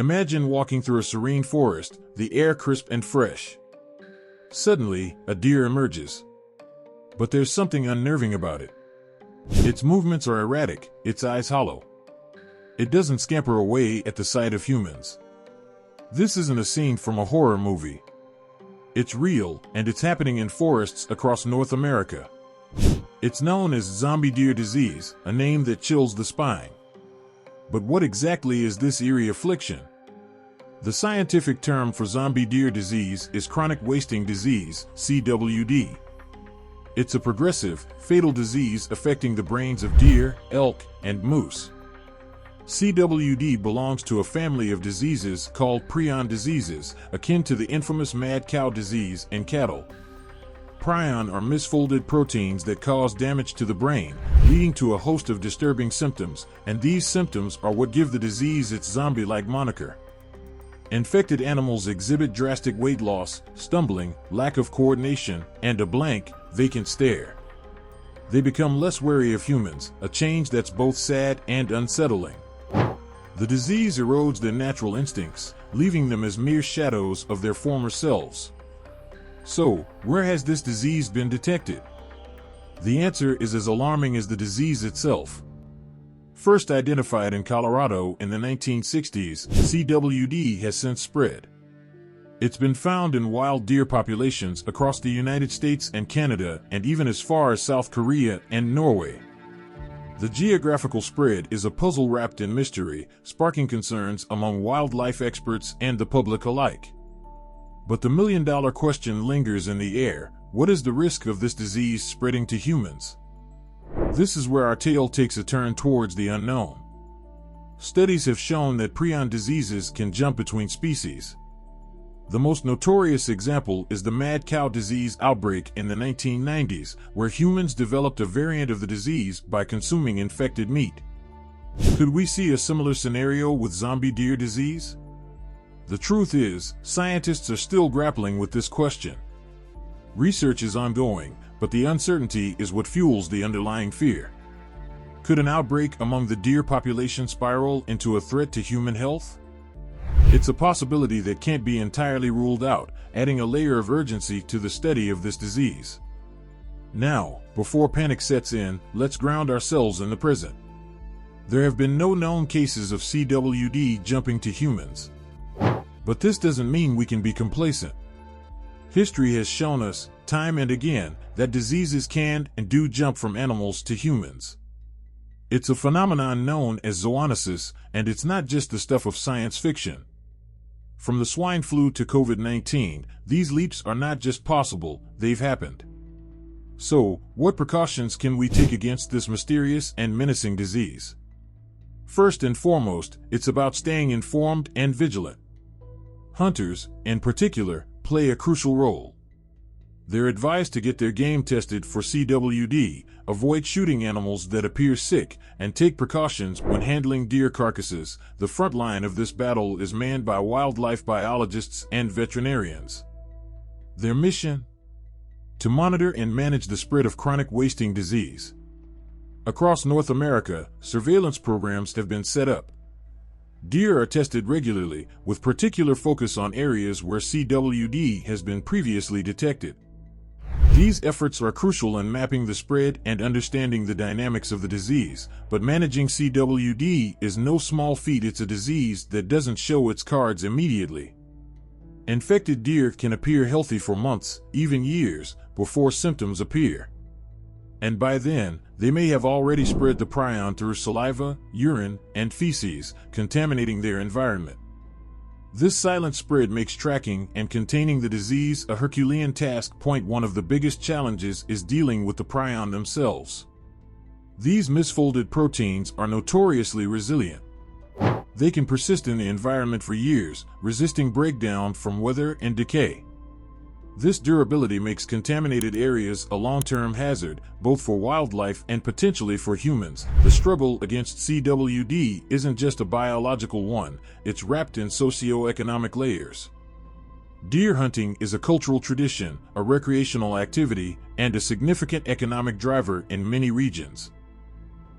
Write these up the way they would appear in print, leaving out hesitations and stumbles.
Imagine walking through a serene forest, the air crisp and fresh. Suddenly, a deer emerges. But there's something unnerving about it. Its movements are erratic, its eyes hollow. It doesn't scamper away at the sight of humans. This isn't a scene from a horror movie. It's real, and it's happening in forests across North America. It's known as zombie deer disease, a name that chills the spine. But what exactly is this eerie affliction? The scientific term for zombie deer disease is chronic wasting disease, CWD. It's a progressive, fatal disease affecting the brains of deer, elk, and moose. CWD belongs to a family of diseases called prion diseases, akin to the infamous mad cow disease in cattle. Prion are misfolded proteins that cause damage to the brain, leading to a host of disturbing symptoms, and these symptoms are what give the disease its zombie-like moniker. Infected animals exhibit drastic weight loss, stumbling, lack of coordination, and a blank, vacant stare. They become less wary of humans, a change that's both sad and unsettling. The disease erodes their natural instincts, leaving them as mere shadows of their former selves. So, where has this disease been detected? The answer is as alarming as the disease itself. First identified in Colorado in the 1960s, CWD has since spread. It's been found in wild deer populations across the United States and Canada, and even as far as South Korea and Norway. The geographical spread is a puzzle wrapped in mystery, sparking concerns among wildlife experts and the public alike. But the million-dollar question lingers in the air: what is the risk of this disease spreading to humans? This is where our tale takes a turn towards the unknown. Studies have shown that prion diseases can jump between species. The most notorious example is the mad cow disease outbreak in the 1990s, where humans developed a variant of the disease by consuming infected meat. Could we see a similar scenario with zombie deer disease? The truth is, scientists are still grappling with this question. Research is ongoing, but the uncertainty is what fuels the underlying fear. Could an outbreak among the deer population spiral into a threat to human health? It's a possibility that can't be entirely ruled out, adding a layer of urgency to the study of this disease. Now, before panic sets in, let's ground ourselves in the present. There have been no known cases of CWD jumping to humans. But this doesn't mean we can be complacent. History has shown us, time and again, that diseases can and do jump from animals to humans. It's a phenomenon known as zoonosis, and it's not just the stuff of science fiction. From the swine flu to COVID-19, these leaps are not just possible, they've happened. So, what precautions can we take against this mysterious and menacing disease? First and foremost, it's about staying informed and vigilant. Hunters, in particular, play a crucial role. They're advised to get their game tested for CWD, avoid shooting animals that appear sick, and take precautions when handling deer carcasses. The front line of this battle is manned by wildlife biologists and veterinarians. Their mission? To monitor and manage the spread of chronic wasting disease. Across North America, surveillance programs have been set up. Deer are tested regularly, with particular focus on areas where CWD has been previously detected. These efforts are crucial in mapping the spread and understanding the dynamics of the disease, but managing CWD is no small feat. It's a disease that doesn't show its cards immediately. Infected deer can appear healthy for months, even years, before symptoms appear. And by then, they may have already spread the prion through saliva, urine, and feces, contaminating their environment. This silent spread makes tracking and containing the disease a Herculean task. One of the biggest challenges is dealing with the prion themselves. These misfolded proteins are notoriously resilient. They can persist in the environment for years, resisting breakdown from weather and decay. This durability makes contaminated areas a long-term hazard, both for wildlife and potentially for humans. The struggle against CWD isn't just a biological one, it's wrapped in socio-economic layers. Deer hunting is a cultural tradition, a recreational activity, and a significant economic driver in many regions.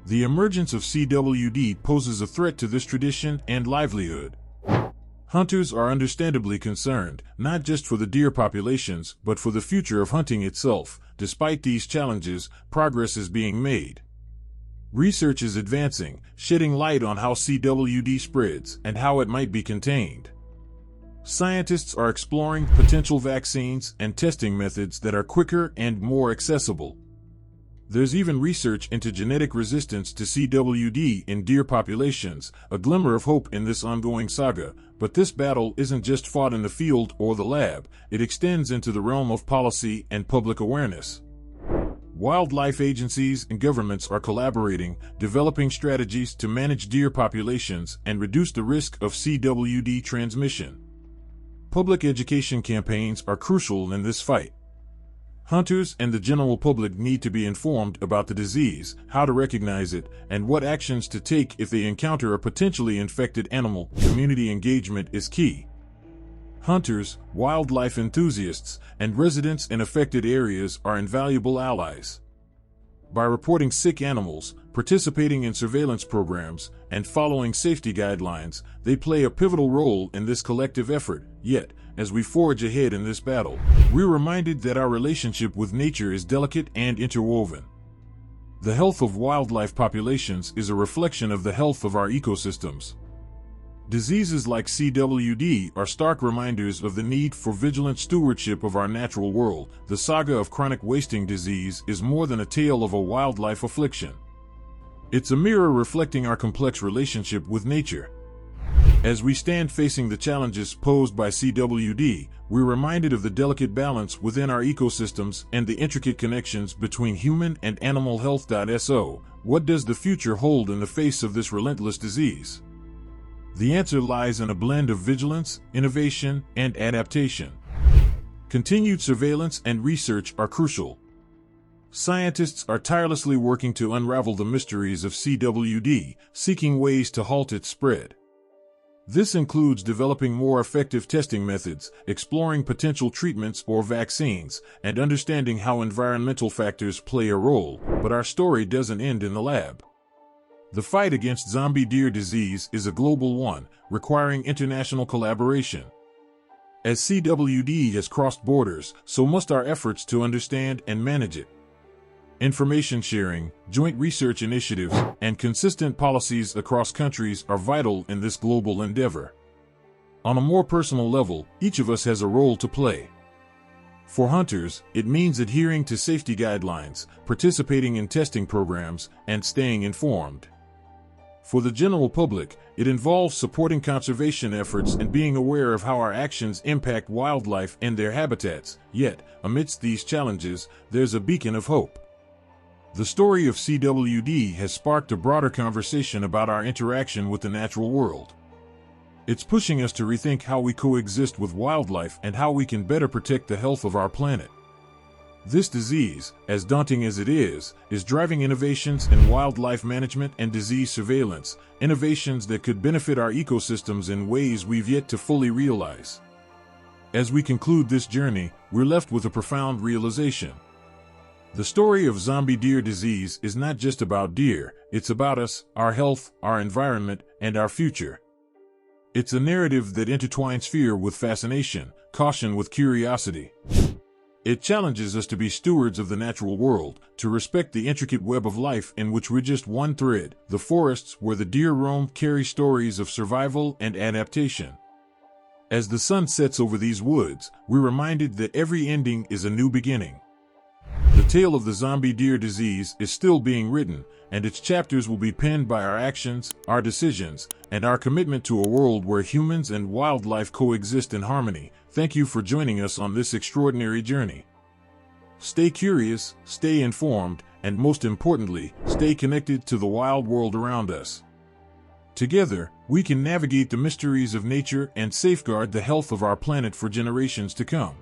The emergence of CWD poses a threat to this tradition and livelihood. Hunters are understandably concerned, not just for the deer populations, but for the future of hunting itself. Despite these challenges, progress is being made. Research is advancing, shedding light on how CWD spreads and how it might be contained. Scientists are exploring potential vaccines and testing methods that are quicker and more accessible. There's even research into genetic resistance to CWD in deer populations, a glimmer of hope in this ongoing saga. But this battle isn't just fought in the field or the lab, it extends into the realm of policy and public awareness. Wildlife agencies and governments are collaborating, developing strategies to manage deer populations and reduce the risk of CWD transmission. Public education campaigns are crucial in this fight. Hunters and the general public need to be informed about the disease, how to recognize it, and what actions to take if they encounter a potentially infected animal. Community engagement is key. Hunters, wildlife enthusiasts, and residents in affected areas are invaluable allies. By reporting sick animals, participating in surveillance programs, and following safety guidelines, they play a pivotal role in this collective effort. Yet, as we forge ahead in this battle, we're reminded that our relationship with nature is delicate and interwoven. The health of wildlife populations is a reflection of the health of our ecosystems. Diseases like CWD are stark reminders of the need for vigilant stewardship of our natural world. The saga of chronic wasting disease is more than a tale of a wildlife affliction. It's a mirror reflecting our complex relationship with nature. As we stand facing the challenges posed by CWD, we're reminded of the delicate balance within our ecosystems and the intricate connections between human and animal health. So, what does the future hold in the face of this relentless disease? The answer lies in a blend of vigilance, innovation, and adaptation. Continued surveillance and research are crucial. Scientists are tirelessly working to unravel the mysteries of CWD, seeking ways to halt its spread. This includes developing more effective testing methods, exploring potential treatments or vaccines, and understanding how environmental factors play a role. But our story doesn't end in the lab. The fight against zombie deer disease is a global one, requiring international collaboration. As CWD has crossed borders, so must our efforts to understand and manage it. Information sharing, joint research initiatives, and consistent policies across countries are vital in this global endeavor. On a more personal level, each of us has a role to play. For hunters, it means adhering to safety guidelines, participating in testing programs, and staying informed. For the general public, it involves supporting conservation efforts and being aware of how our actions impact wildlife and their habitats. Yet, amidst these challenges, there's a beacon of hope. The story of CWD has sparked a broader conversation about our interaction with the natural world. It's pushing us to rethink how we coexist with wildlife and how we can better protect the health of our planet. This disease, as daunting as it is driving innovations in wildlife management and disease surveillance, innovations that could benefit our ecosystems in ways we've yet to fully realize. As we conclude this journey, we're left with a profound realization. The story of zombie deer disease is not just about deer, it's about us, our health, our environment, and our future. It's a narrative that intertwines fear with fascination, caution with curiosity. It challenges us to be stewards of the natural world, to respect the intricate web of life in which we're just one thread. The forests where the deer roam carry stories of survival and adaptation. As the sun sets over these woods, we're reminded that every ending is a new beginning. The tale of the zombie deer disease is still being written, and its chapters will be penned by our actions, our decisions, and our commitment to a world where humans and wildlife coexist in harmony. Thank you for joining us on this extraordinary journey. Stay curious, stay informed, and most importantly, stay connected to the wild world around us. Together, we can navigate the mysteries of nature and safeguard the health of our planet for generations to come.